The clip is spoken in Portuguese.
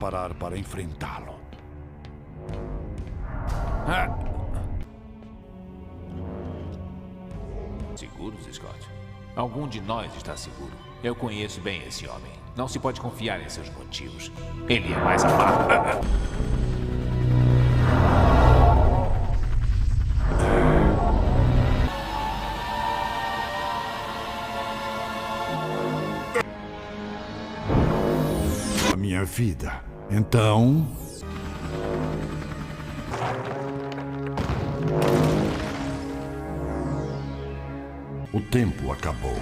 parar para enfrentá-lo. Seguros, Scott? Algum de nós está seguro. Eu conheço bem esse homem. Não se pode confiar em seus motivos. Ele é mais amado. A minha vida. Então... o tempo acabou.